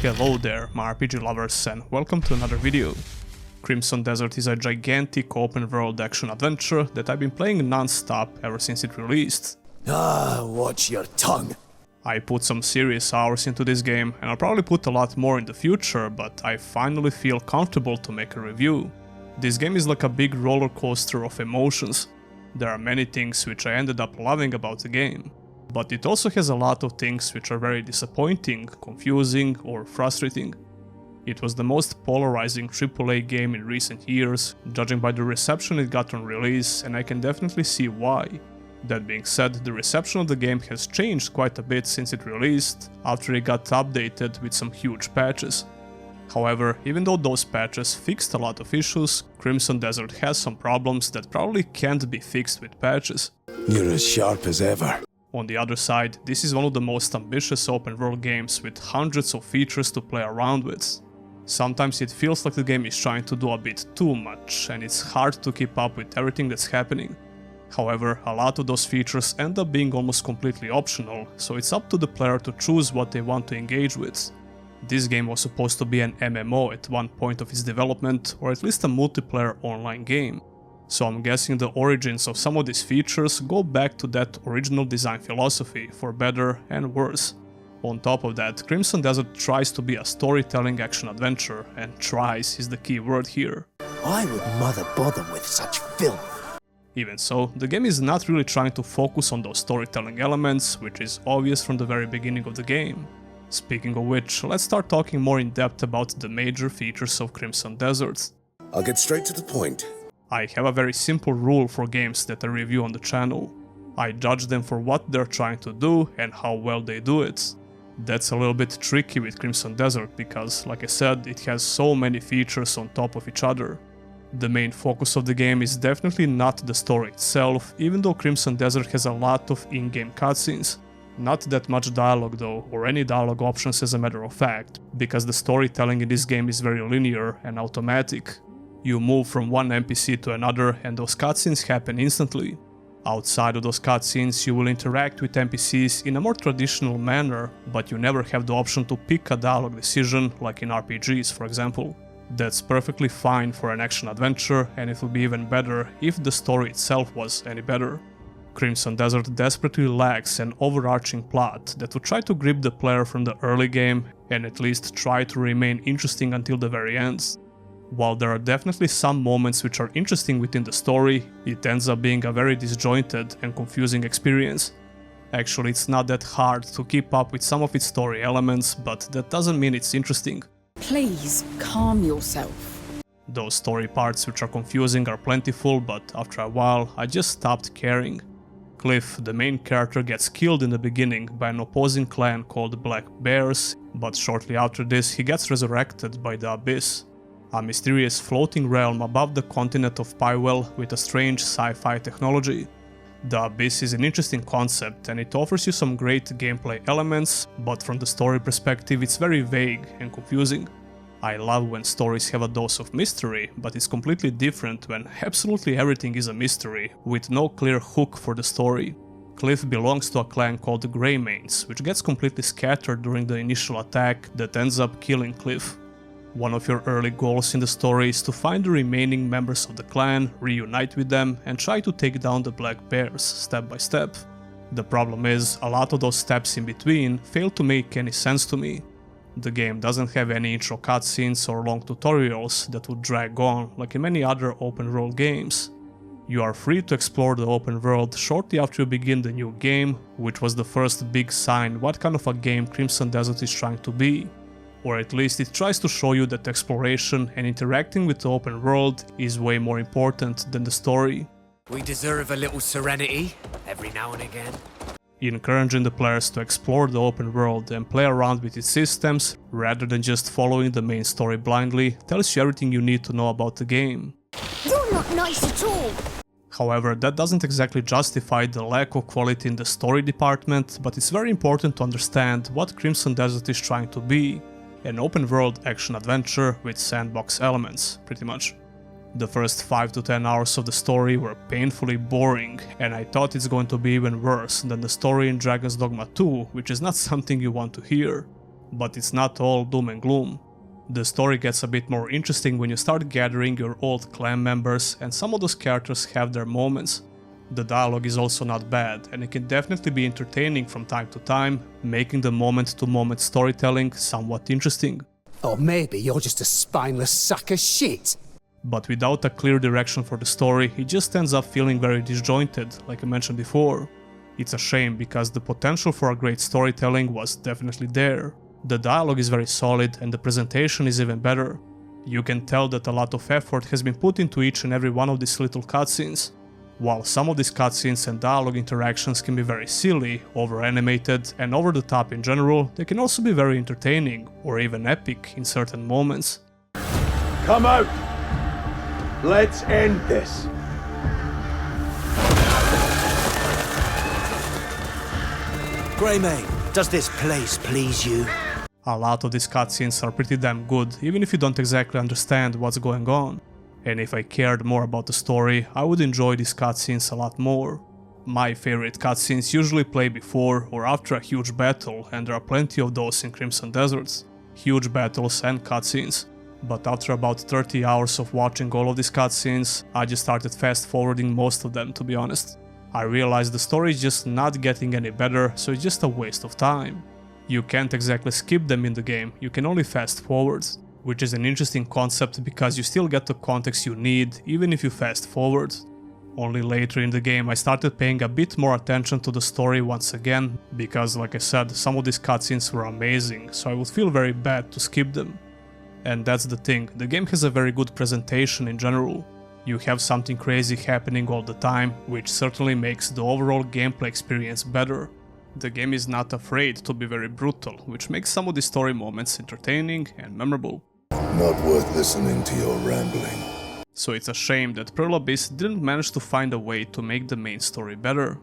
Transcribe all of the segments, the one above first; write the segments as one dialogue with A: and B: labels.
A: Hello there, my RPG lovers, and welcome to another video. Crimson Desert is a gigantic open-world action-adventure that I've been playing non-stop ever since it released.
B: Watch your tongue.
A: I put some serious hours into this game, and I'll probably put a lot more in the future, but I finally feel comfortable to make a review. This game is like a big roller coaster of emotions. There are many things which I ended up loving about the game. But it also has a lot of things which are very disappointing, confusing, or frustrating. It was the most polarizing AAA game in recent years, judging by the reception it got on release, and I can definitely see why. That being said, the reception of the game has changed quite a bit since it released, after it got updated with some huge patches. However, even though those patches fixed a lot of issues, Crimson Desert has some problems that probably can't be fixed with patches.
B: You're as sharp as ever.
A: On the other side, this is one of the most ambitious open-world games with hundreds of features to play around with. Sometimes it feels like the game is trying to do a bit too much, and it's hard to keep up with everything that's happening. However, a lot of those features end up being almost completely optional, so it's up to the player to choose what they want to engage with. This game was supposed to be an MMO at one point of its development, or at least a multiplayer online game. So I'm guessing the origins of some of these features go back to that original design philosophy, for better and worse. On top of that, Crimson Desert tries to be a storytelling action-adventure, and tries is the key word here.
B: Why would Mother bother with such filth?
A: Even so, the game is not really trying to focus on those storytelling elements, which is obvious from the very beginning of the game. Speaking of which, let's start talking more in depth about the major features of Crimson Desert.
B: I'll get straight to the point.
A: I have a very simple rule for games that I review on the channel. I judge them for what they're trying to do and how well they do it. That's a little bit tricky with Crimson Desert because, like I said, it has so many features on top of each other. The main focus of the game is definitely not the story itself, even though Crimson Desert has a lot of in-game cutscenes. Not that much dialogue though, or any dialogue options as a matter of fact, because the storytelling in this game is very linear and automatic. You move from one NPC to another and those cutscenes happen instantly. Outside of those cutscenes you will interact with NPCs in a more traditional manner, but you never have the option to pick a dialogue decision like in RPGs, for example. That's perfectly fine for an action-adventure, and it would be even better if the story itself was any better. Crimson Desert desperately lacks an overarching plot that would try to grip the player from the early game and at least try to remain interesting until the very end. While there are definitely some moments which are interesting within the story, it ends up being a very disjointed and confusing experience. Actually, it's not that hard to keep up with some of its story elements, but that doesn't mean it's interesting.
C: Please calm yourself.
A: Those story parts which are confusing are plentiful, but after a while I just stopped caring. Cliff, the main character, gets killed in the beginning by an opposing clan called Black Bears, but shortly after this he gets resurrected by the Abyss, a mysterious floating realm above the continent of Pywell with a strange sci-fi technology. The Abyss is an interesting concept and it offers you some great gameplay elements, but from the story perspective it's very vague and confusing. I love when stories have a dose of mystery, but it's completely different when absolutely everything is a mystery, with no clear hook for the story. Cliff belongs to a clan called the Greymanes, which gets completely scattered during the initial attack that ends up killing Cliff. One of your early goals in the story is to find the remaining members of the clan, reunite with them, and try to take down the Black Bears step by step. The problem is, a lot of those steps in between fail to make any sense to me. The game doesn't have any intro cutscenes or long tutorials that would drag on like in many other open world games. You are free to explore the open world shortly after you begin the new game, which was the first big sign what kind of a game Crimson Desert is trying to be. Or at least it tries to show you that exploration and interacting with the open world is way more important than the story.
D: We deserve a little serenity every now and again.
A: Encouraging the players to explore the open world and play around with its systems, rather than just following the main story blindly, tells you everything you need to know about the game.
C: You're not nice at all.
A: However, that doesn't exactly justify the lack of quality in the story department, but it's very important to understand what Crimson Desert is trying to be. An open-world action-adventure with sandbox elements, pretty much. The first 5 to 10 hours of the story were painfully boring, and I thought it's going to be even worse than the story in Dragon's Dogma 2, which is not something you want to hear. But it's not all doom and gloom. The story gets a bit more interesting when you start gathering your old clan members, and some of those characters have their moments. The dialogue is also not bad, and it can definitely be entertaining from time to time, making the moment-to-moment storytelling somewhat interesting.
E: Or maybe you're just a spineless sack of shit.
A: But without a clear direction for the story, it just ends up feeling very disjointed, like I mentioned before. It's a shame because the potential for a great storytelling was definitely there. The dialogue is very solid and the presentation is even better. You can tell that a lot of effort has been put into each and every one of these little cutscenes. While some of these cutscenes and dialogue interactions can be very silly, over-animated and over the top in general, they can also be very entertaining or even epic in certain moments.
F: Come out! Let's end this!
G: Greymane, does this place please you?
A: A lot of these cutscenes are pretty damn good, even if you don't exactly understand what's going on. And if I cared more about the story, I would enjoy these cutscenes a lot more. My favorite cutscenes usually play before or after a huge battle, and there are plenty of those in Crimson Deserts. Huge battles and cutscenes. But after about 30 hours of watching all of these cutscenes, I just started fast forwarding most of them, to be honest. I realized the story is just not getting any better, so it's just a waste of time. You can't exactly skip them in the game, you can only fast forward, which is an interesting concept because you still get the context you need even if you fast forward. Only later in the game I started paying a bit more attention to the story once again, because like I said, some of these cutscenes were amazing, so I would feel very bad to skip them. And that's the thing, the game has a very good presentation in general. You have something crazy happening all the time, which certainly makes the overall gameplay experience better. The game is not afraid to be very brutal, which makes some of the story moments entertaining and memorable.
B: Not worth listening to your rambling.
A: So it's a shame that Pearl Abyss didn't manage to find a way to make the main story better.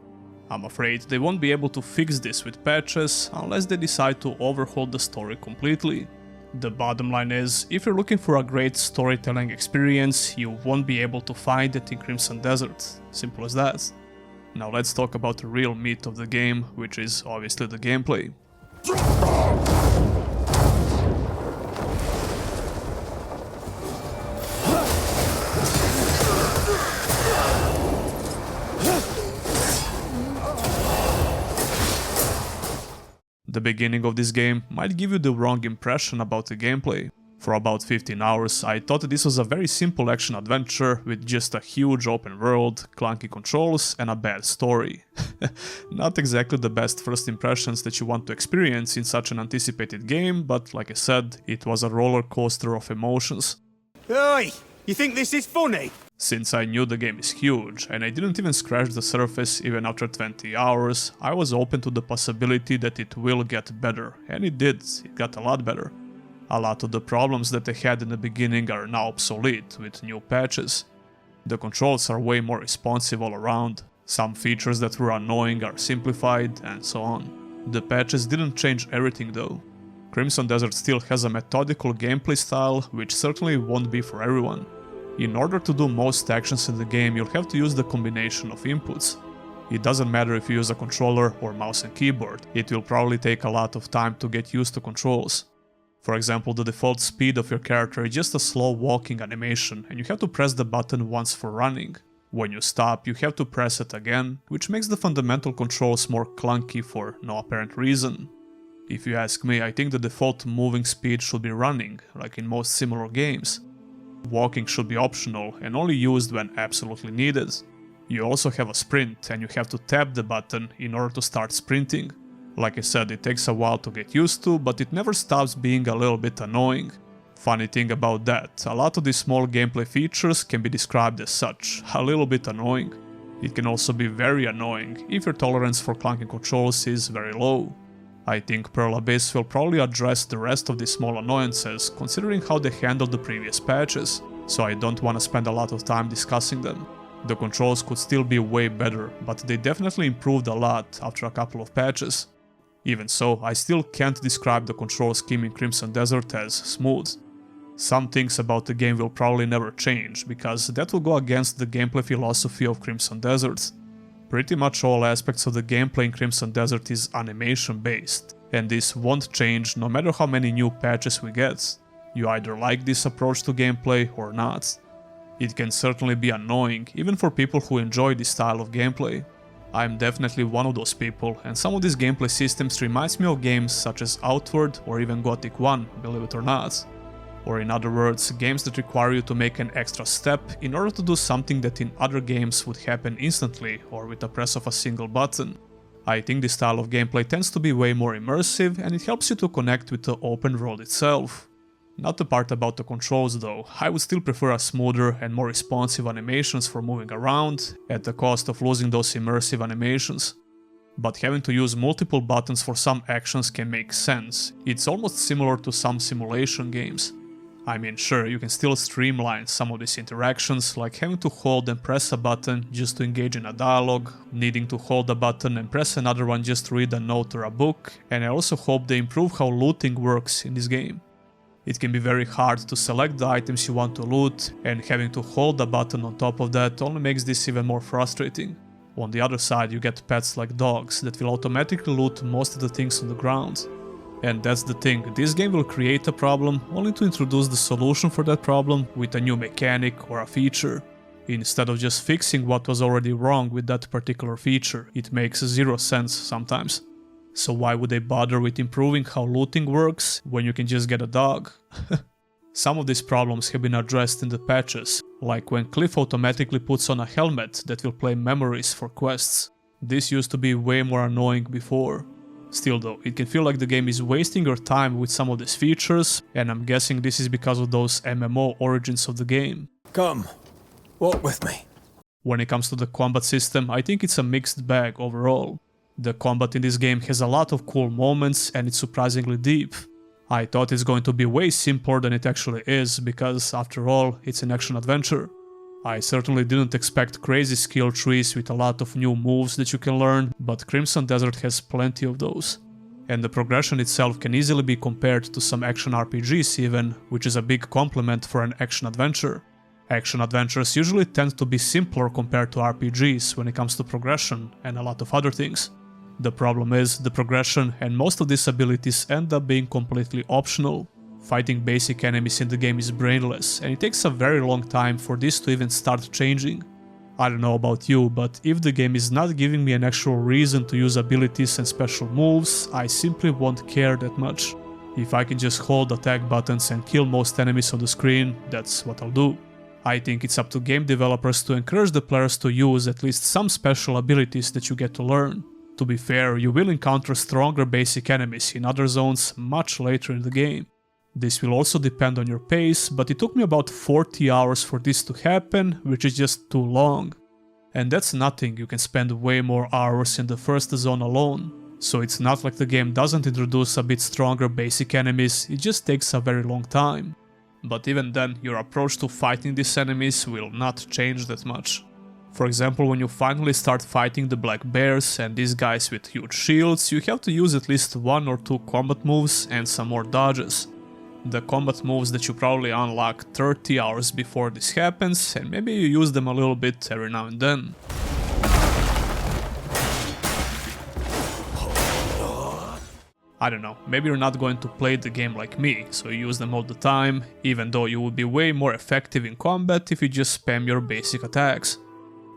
A: I'm afraid they won't be able to fix this with patches unless they decide to overhaul the story completely. The bottom line is, if you're looking for a great storytelling experience, you won't be able to find it in Crimson Desert. Simple as that. Now let's talk about the real meat of the game, which is obviously the gameplay. The beginning of this game might give you the wrong impression about the gameplay. For about 15 hours, I thought this was a very simple action adventure with just a huge open world, clunky controls and a bad story. Not exactly the best first impressions that you want to experience in such an anticipated game, but like I said, it was a roller coaster of emotions.
G: Oi! You think this is funny?
A: Since I knew the game is huge, and I didn't even scratch the surface even after 20 hours, I was open to the possibility that it will get better, and it did, it got a lot better. A lot of the problems that they had in the beginning are now obsolete with new patches. The controls are way more responsive all around, some features that were annoying are simplified, and so on. The patches didn't change everything though. Crimson Desert still has a methodical gameplay style, which certainly won't be for everyone. In order to do most actions in the game, you'll have to use the combination of inputs. It doesn't matter if you use a controller or mouse and keyboard, it will probably take a lot of time to get used to controls. For example, the default speed of your character is just a slow walking animation, and you have to press the button once for running. When you stop, you have to press it again, which makes the fundamental controls more clunky for no apparent reason. If you ask me, I think the default moving speed should be running, like in most similar games. Walking should be optional and only used when absolutely needed. You also have a sprint, and you have to tap the button in order to start sprinting. Like I said, it takes a while to get used to, but it never stops being a little bit annoying. Funny thing about that, a lot of these small gameplay features can be described as such, a little bit annoying. It can also be very annoying if your tolerance for clunky controls is very low. I think Pearl Abyss will probably address the rest of these small annoyances, considering how they handled the previous patches, so I don't want to spend a lot of time discussing them. The controls could still be way better, but they definitely improved a lot after a couple of patches. Even so, I still can't describe the control scheme in Crimson Desert as smooth. Some things about the game will probably never change, because that will go against the gameplay philosophy of Crimson Desert. Pretty much all aspects of the gameplay in Crimson Desert is animation based, and this won't change no matter how many new patches we get. You either like this approach to gameplay or not. It can certainly be annoying, even for people who enjoy this style of gameplay. I'm definitely one of those people, and some of these gameplay systems reminds me of games such as Outward or even Gothic 1, believe it or not. Or in other words, games that require you to make an extra step in order to do something that in other games would happen instantly or with a press of a single button. I think this style of gameplay tends to be way more immersive, and it helps you to connect with the open world itself. Not the part about the controls though. I would still prefer a smoother and more responsive animations for moving around, at the cost of losing those immersive animations. But having to use multiple buttons for some actions can make sense. It's almost similar to some simulation games. I mean, sure, you can still streamline some of these interactions, like having to hold and press a button just to engage in a dialogue, needing to hold a button and press another one just to read a note or a book, and I also hope they improve how looting works in this game. It can be very hard to select the items you want to loot, and having to hold the button on top of that only makes this even more frustrating. On the other side, you get pets like dogs that will automatically loot most of the things on the ground. And that's the thing, this game will create a problem only to introduce the solution for that problem with a new mechanic or a feature. Instead of just fixing what was already wrong with that particular feature, it makes zero sense sometimes. So why would they bother with improving how looting works when you can just get a dog? Some of these problems have been addressed in the patches, like when Cliff automatically puts on a helmet that will play memories for quests. This used to be way more annoying before. Still though, it can feel like the game is wasting your time with some of these features, and I'm guessing this is because of those MMO origins of the game.
G: Come, walk with me.
A: When it comes to the combat system, I think it's a mixed bag overall. The combat in this game has a lot of cool moments and it's surprisingly deep. I thought it's going to be way simpler than it actually is, because after all, it's an action adventure. I certainly didn't expect crazy skill trees with a lot of new moves that you can learn, but Crimson Desert has plenty of those. And the progression itself can easily be compared to some action RPGs even, which is a big compliment for an action adventure. Action adventures usually tend to be simpler compared to RPGs when it comes to progression and a lot of other things. The problem is, the progression and most of these abilities end up being completely optional. Fighting basic enemies in the game is brainless, and it takes a very long time for this to even start changing. I don't know about you, but if the game is not giving me an actual reason to use abilities and special moves, I simply won't care that much. If I can just hold attack buttons and kill most enemies on the screen, that's what I'll do. I think it's up to game developers to encourage the players to use at least some special abilities that you get to learn. To be fair, you will encounter stronger basic enemies in other zones much later in the game. This will also depend on your pace, but it took me about 40 hours for this to happen, which is just too long. And that's nothing, you can spend way more hours in the first zone alone. So it's not like the game doesn't introduce a bit stronger basic enemies, it just takes a very long time. But even then, your approach to fighting these enemies will not change that much. For example, when you finally start fighting the black bears and these guys with huge shields, you have to use at least 1 or 2 combat moves and some more dodges. The combat moves that you probably unlock 30 hours before this happens, and maybe you use them a little bit every now and then. I don't know, maybe you're not going to play the game like me, so you use them all the time, even though you would be way more effective in combat if you just spam your basic attacks.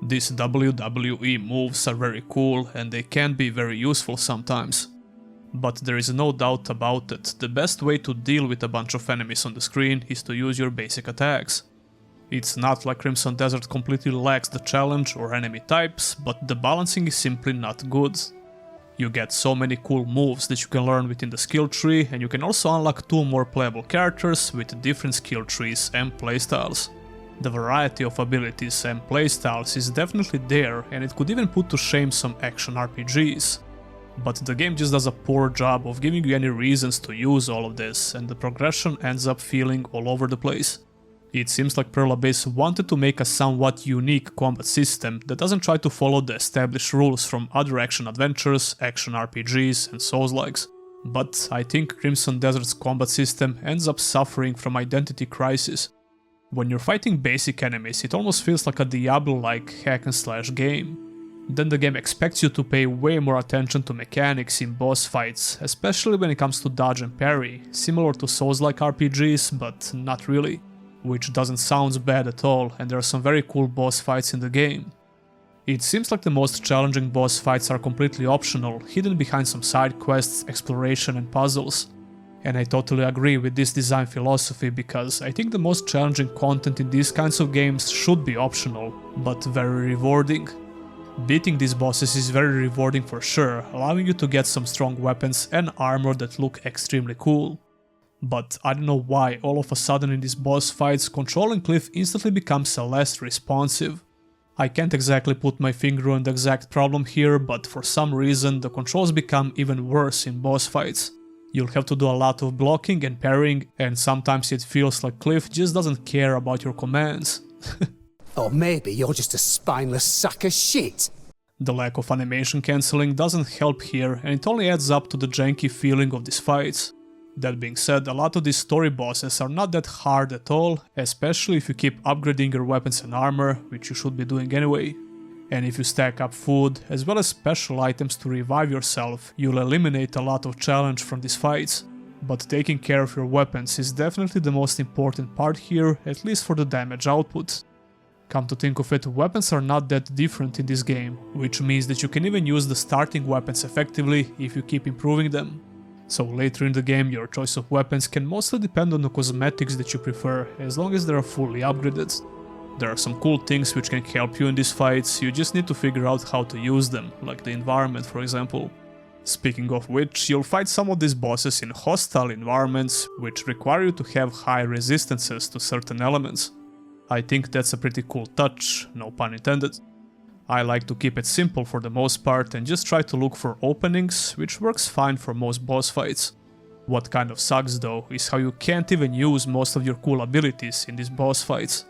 A: These WWE moves are very cool and they can be very useful sometimes. But there is no doubt about it, the best way to deal with a bunch of enemies on the screen is to use your basic attacks. It's not like Crimson Desert completely lacks the challenge or enemy types, but the balancing is simply not good. You get so many cool moves that you can learn within the skill tree, and you can also unlock 2 more playable characters with different skill trees and playstyles. The variety of abilities and playstyles is definitely there, and it could even put to shame some action RPGs. But the game just does a poor job of giving you any reasons to use all of this, and the progression ends up feeling all over the place. It seems like Pearl Abyss wanted to make a somewhat unique combat system that doesn't try to follow the established rules from other action adventures, action RPGs and Souls-likes. But I think Crimson Desert's combat system ends up suffering from identity crisis. When you're fighting basic enemies, it almost feels like a Diablo-like hack and slash game. then the game expects you to pay way more attention to mechanics in boss fights, especially when it comes to dodge and parry, similar to Souls-like RPGs, but not really. Which doesn't sound bad at all, and there are some very cool boss fights in the game. It seems like the most challenging boss fights are completely optional, hidden behind some side quests, exploration and puzzles. And I totally agree with this design philosophy, because I think the most challenging content in these kinds of games should be optional, but very rewarding. Beating these bosses is very rewarding for sure, allowing you to get some strong weapons and armor that look extremely cool. But I don't know why all of a sudden in these boss fights controlling Cliff instantly becomes less responsive. I can't exactly put my finger on the exact problem here, but for some reason the controls become even worse in boss fights. You'll have to do a lot of blocking and parrying, and sometimes it feels like Cliff just doesn't care about your commands.
E: Or maybe you're just a spineless sack of shit.
A: The lack of animation cancelling doesn't help here, and it only adds up to the janky feeling of these fights. That being said, a lot of these story bosses are not that hard at all, especially if you keep upgrading your weapons and armor, which you should be doing anyway. And if you stack up food, as well as special items to revive yourself, you'll eliminate a lot of challenge from these fights. But taking care of your weapons is definitely the most important part here, at least for the damage output. Come to think of it, weapons are not that different in this game, which means that you can even use the starting weapons effectively if you keep improving them. So later in the game your choice of weapons can mostly depend on the cosmetics that you prefer, as long as they are fully upgraded. There are some cool things which can help you in these fights, you just need to figure out how to use them, like the environment for example. Speaking of which, you'll fight some of these bosses in hostile environments, which require you to have high resistances to certain elements. I think that's a pretty cool touch, no pun intended. I like to keep it simple for the most part and just try to look for openings, which works fine for most boss fights. What kind of sucks though is how you can't even use most of your cool abilities in these boss fights.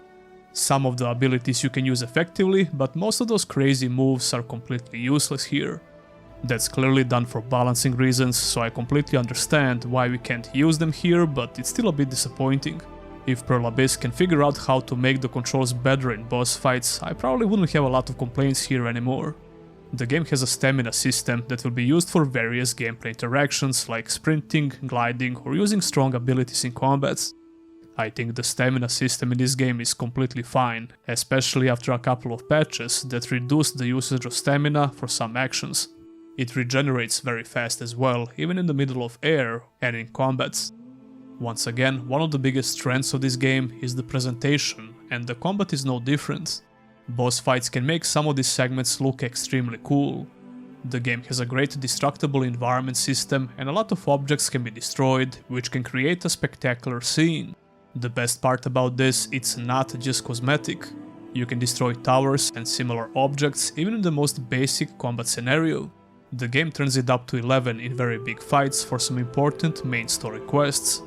A: Some of the abilities you can use effectively, but most of those crazy moves are completely useless here. That's clearly done for balancing reasons, so I completely understand why we can't use them here, but it's still a bit disappointing. If Pearl Abyss can figure out how to make the controls better in boss fights, I probably wouldn't have a lot of complaints here anymore. The game has a stamina system that will be used for various gameplay interactions like sprinting, gliding or using strong abilities in combats. I think the stamina system in this game is completely fine, especially after a couple of patches that reduced the usage of stamina for some actions. It regenerates very fast as well, even in the middle of air and in combats. Once again, one of the biggest strengths of this game is the presentation, and the combat is no different. Boss fights can make some of these segments look extremely cool. The game has a great destructible environment system and a lot of objects can be destroyed, which can create a spectacular scene. The best part about this, it's not just cosmetic. You can destroy towers and similar objects even in the most basic combat scenario. The game turns it up to 11 in very big fights for some important main story quests.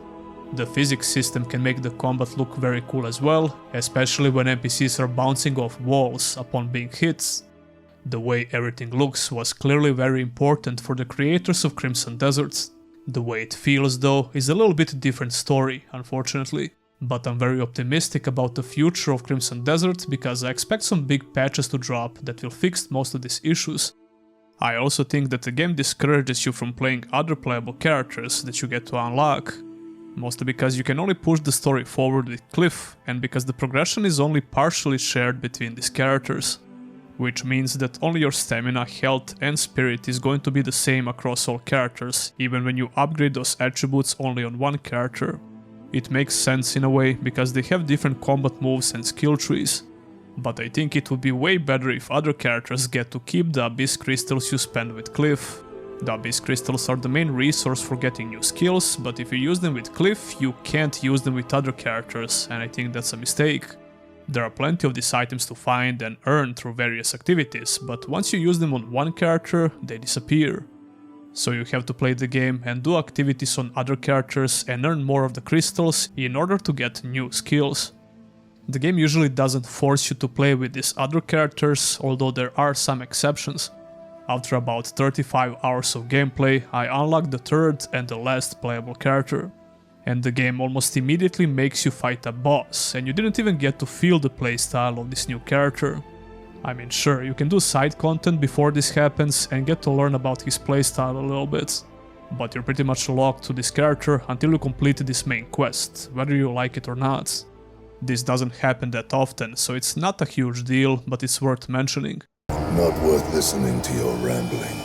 A: The physics system can make the combat look very cool as well, especially when NPCs are bouncing off walls upon being hit. The way everything looks was clearly very important for the creators of Crimson Desert. The way it feels though is a little bit different story, unfortunately. But I'm very optimistic about the future of Crimson Desert because I expect some big patches to drop that will fix most of these issues. I also think that the game discourages you from playing other playable characters that you get to unlock. Mostly because you can only push the story forward with Cliff, and because the progression is only partially shared between these characters. Which means that only your stamina, health and spirit is going to be the same across all characters, even when you upgrade those attributes only on one character. It makes sense in a way, because they have different combat moves and skill trees. But I think it would be way better if other characters get to keep the Abyss Crystals you spend with Cliff. The Abyss Crystals are the main resource for getting new skills, but if you use them with Cliff, you can't use them with other characters, and I think that's a mistake. There are plenty of these items to find and earn through various activities, but once you use them on one character, they disappear. So you have to play the game and do activities on other characters and earn more of the crystals in order to get new skills. The game usually doesn't force you to play with these other characters, although there are some exceptions. After about 35 hours of gameplay, I unlocked the third and the last playable character. And the game almost immediately makes you fight a boss, and you didn't even get to feel the playstyle of this new character. I mean, sure, you can do side content before this happens and get to learn about his playstyle a little bit, but you're pretty much locked to this character until you complete this main quest, whether you like it or not. This doesn't happen that often, so it's not a huge deal, but it's worth mentioning.
B: Not worth listening to your rambling.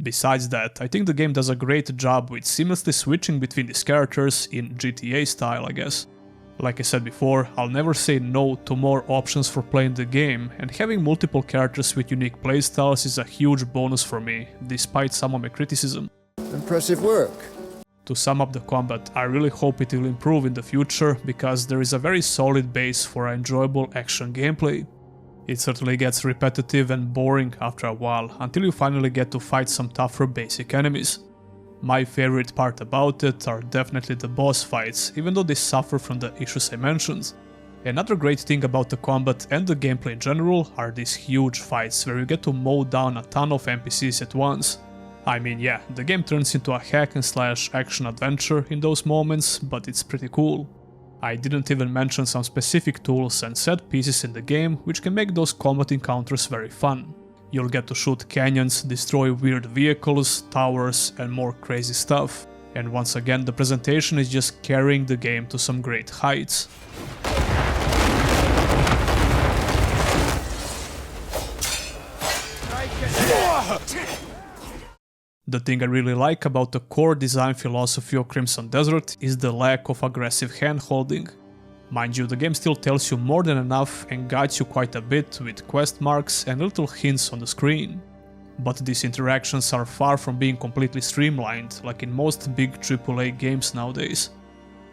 A: Besides that, I think the game does a great job with seamlessly switching between these characters in GTA style, I guess. Like I said before, I'll never say no to more options for playing the game, and having multiple characters with unique playstyles is a huge bonus for me, despite some of my criticism.
H: Impressive work.
A: To sum up the combat, I really hope it will improve in the future, because there is a very solid base for enjoyable action gameplay. It certainly gets repetitive and boring after a while, until you finally get to fight some tougher basic enemies. My favorite part about it are definitely the boss fights, even though they suffer from the issues I mentioned. Another great thing about the combat and the gameplay in general are these huge fights where you get to mow down a ton of NPCs at once. I mean, yeah, the game turns into a hack and slash action adventure in those moments, but it's pretty cool. I didn't even mention some specific tools and set pieces in the game which can make those combat encounters very fun. You'll get to shoot canyons, destroy weird vehicles, towers, and more crazy stuff. And once again, the presentation is just carrying the game to some great heights. The thing I really like about the core design philosophy of Crimson Desert is the lack of aggressive hand-holding. Mind you, the game still tells you more than enough and guides you quite a bit with quest marks and little hints on the screen. But these interactions are far from being completely streamlined, like in most big AAA games nowadays.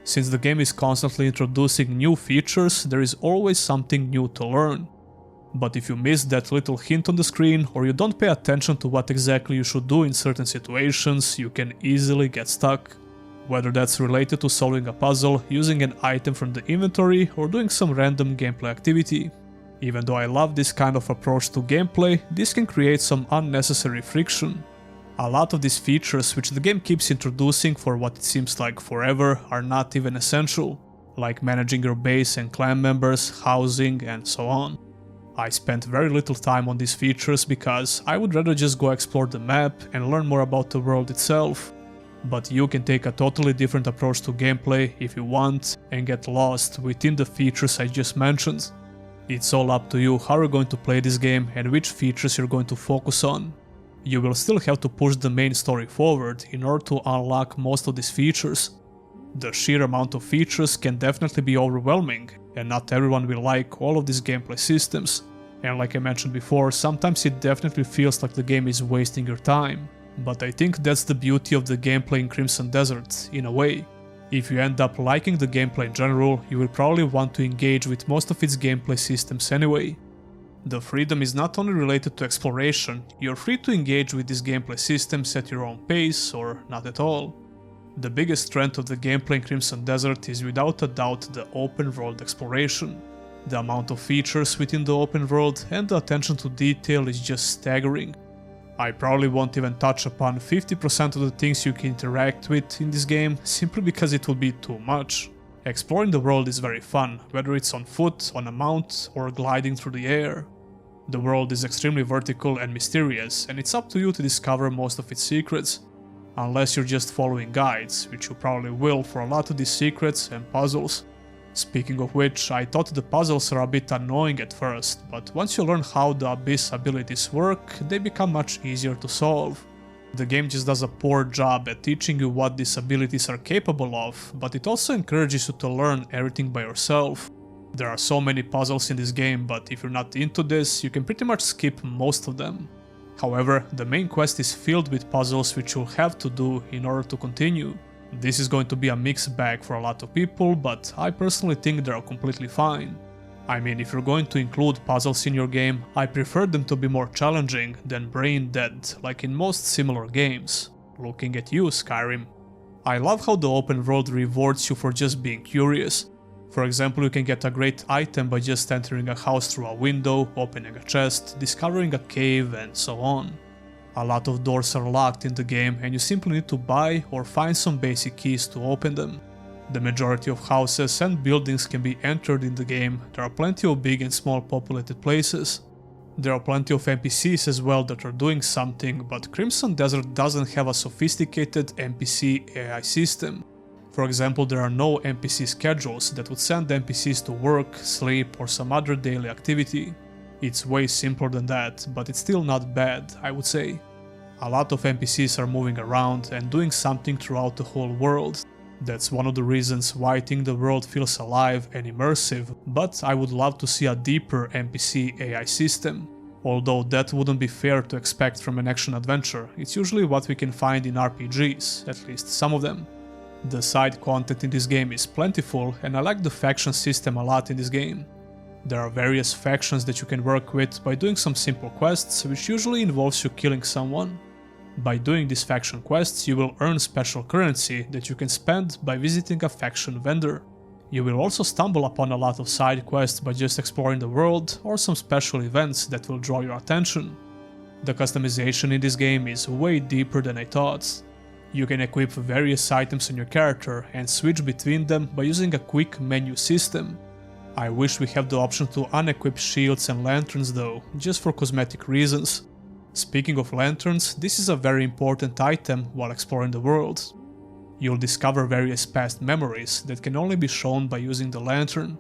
A: Since the game is constantly introducing new features, there is always something new to learn. But if you miss that little hint on the screen, or you don't pay attention to what exactly you should do in certain situations, you can easily get stuck. Whether that's related to solving a puzzle, using an item from the inventory, or doing some random gameplay activity. Even though I love this kind of approach to gameplay, this can create some unnecessary friction. A lot of these features which the game keeps introducing for what it seems like forever are not even essential, like managing your base and clan members, housing, and so on. I spent very little time on these features because I would rather just go explore the map and learn more about the world itself. But you can take a totally different approach to gameplay if you want and get lost within the features I just mentioned. It's all up to you how you're going to play this game and which features you're going to focus on. You will still have to push the main story forward in order to unlock most of these features. The sheer amount of features can definitely be overwhelming, and not everyone will like all of these gameplay systems. And like I mentioned before, sometimes it definitely feels like the game is wasting your time. But I think that's the beauty of the gameplay in Crimson Desert, in a way. If you end up liking the gameplay in general, you will probably want to engage with most of its gameplay systems anyway. The freedom is not only related to exploration, you're free to engage with these gameplay systems at your own pace, or not at all. The biggest strength of the gameplay in Crimson Desert is without a doubt the open world exploration. The amount of features within the open world and the attention to detail is just staggering. I probably won't even touch upon 50% of the things you can interact with in this game, simply because it would be too much. Exploring the world is very fun, whether it's on foot, on a mount, or gliding through the air. The world is extremely vertical and mysterious, and it's up to you to discover most of its secrets. Unless you're just following guides, which you probably will for a lot of these secrets and puzzles. Speaking of which, I thought the puzzles are a bit annoying at first, but once you learn how the Abyss abilities work, they become much easier to solve. The game just does a poor job at teaching you what these abilities are capable of, but it also encourages you to learn everything by yourself. There are so many puzzles in this game, but if you're not into this, you can pretty much skip most of them. However, the main quest is filled with puzzles which you'll have to do in order to continue. This is going to be a mixed bag for a lot of people, but I personally think they are completely fine. I mean, if you're going to include puzzles in your game, I prefer them to be more challenging than brain dead, like in most similar games. Looking at you, Skyrim. I love how the open world rewards you for just being curious. For example, you can get a great item by just entering a house through a window, opening a chest, discovering a cave, and so on. A lot of doors are locked in the game and you simply need to buy or find some basic keys to open them. The majority of houses and buildings can be entered in the game. There are plenty of big and small populated places. There are plenty of NPCs as well that are doing something, but Crimson Desert doesn't have a sophisticated NPC AI system. For example, there are no NPC schedules that would send NPCs to work, sleep, or some other daily activity. It's way simpler than that, but it's still not bad, I would say. A lot of NPCs are moving around and doing something throughout the whole world. That's one of the reasons why I think the world feels alive and immersive, but I would love to see a deeper NPC AI system. Although that wouldn't be fair to expect from an action-adventure, it's usually what we can find in RPGs, at least some of them. The side content in this game is plentiful, and I like the faction system a lot in this game. There are various factions that you can work with by doing some simple quests, which usually involves you killing someone. By doing these faction quests, you will earn special currency that you can spend by visiting a faction vendor. You will also stumble upon a lot of side quests by just exploring the world, or some special events that will draw your attention. The customization in this game is way deeper than I thought. You can equip various items on your character and switch between them by using a quick menu system. I wish we have the option to unequip shields and lanterns though, just for cosmetic reasons. Speaking of lanterns, this is a very important item while exploring the world. You'll discover various past memories that can only be shown by using the lantern.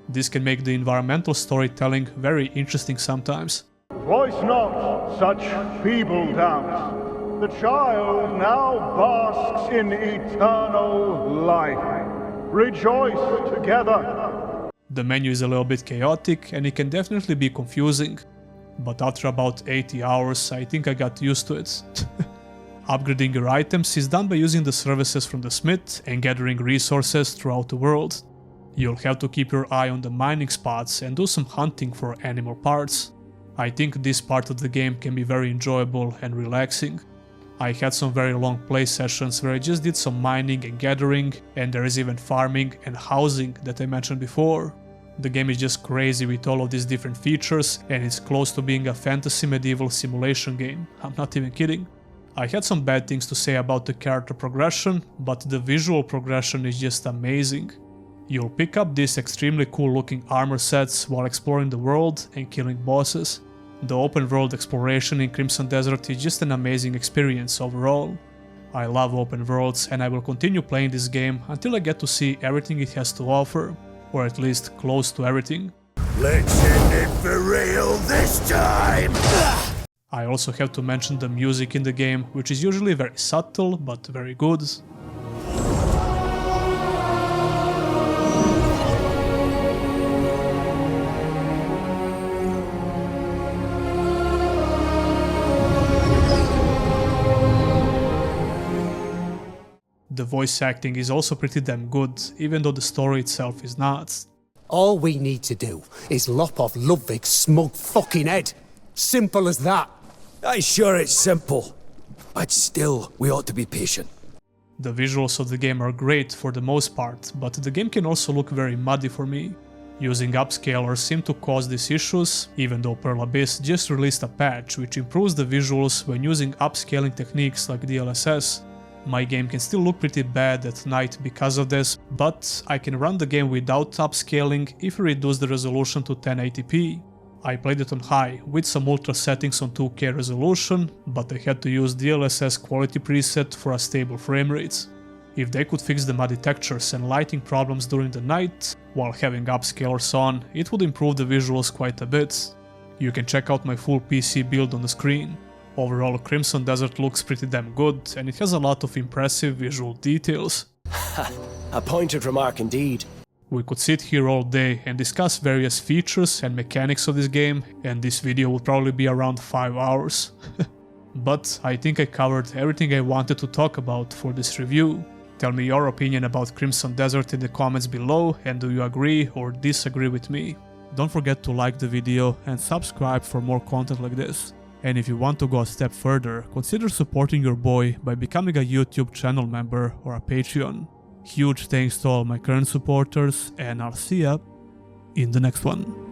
A: This can make the environmental storytelling very interesting sometimes.
F: Voice not such feeble doubts. The child now basks in eternal life. Rejoice together.
A: The menu is a little bit chaotic and it can definitely be confusing, but after about 80 hours I think I got used to it. Upgrading your items is done by using the services from the smith and gathering resources throughout the world. You'll have to keep your eye on the mining spots and do some hunting for animal parts. I think this part of the game can be very enjoyable and relaxing. I had some very long play sessions where I just did some mining and gathering, and there is even farming and housing that I mentioned before. The game is just crazy with all of these different features, and it's close to being a fantasy medieval simulation game. I'm not even kidding. I had some bad things to say about the character progression, but the visual progression is just amazing. You'll pick up these extremely cool looking armor sets while exploring the world and killing bosses. The open world exploration in Crimson Desert is just an amazing experience overall. I love open worlds and I will continue playing this game until I get to see everything it has to offer, or at least close to everything.
B: Let's end it for real this time!
A: I also have to mention the music in the game, which is usually very subtle but very good. The voice acting is also pretty damn good, even though the story itself is not.
E: All we need to do is lop off Ludwig's smug fucking head. Simple as that.
G: I'm sure it's simple, but still, we ought to be patient.
A: The visuals of the game are great for the most part, but the game can also look very muddy for me. Using upscalers seem to cause these issues, even though Pearl Abyss just released a patch which improves the visuals when using upscaling techniques like DLSS. My game can still look pretty bad at night because of this, but I can run the game without upscaling if I reduce the resolution to 1080p. I played it on high, with some ultra settings on 2K resolution, but I had to use DLSS quality preset for a stable frame rate. If they could fix the muddy textures and lighting problems during the night, while having upscalers on, it would improve the visuals quite a bit. You can check out my full PC build on the screen. Overall, Crimson Desert looks pretty damn good, and it has a lot of impressive visual details.
G: A pointed remark indeed.
A: We could sit here all day and discuss various features and mechanics of this game, and this video will probably be around 5 hours. But I think I covered everything I wanted to talk about for this review. Tell me your opinion about Crimson Desert in the comments below, and do you agree or disagree with me? Don't forget to like the video and subscribe for more content like this. And if you want to go a step further, consider supporting your boy by becoming a YouTube channel member or a Patreon. Huge thanks to all my current supporters, and I'll see ya in the next one.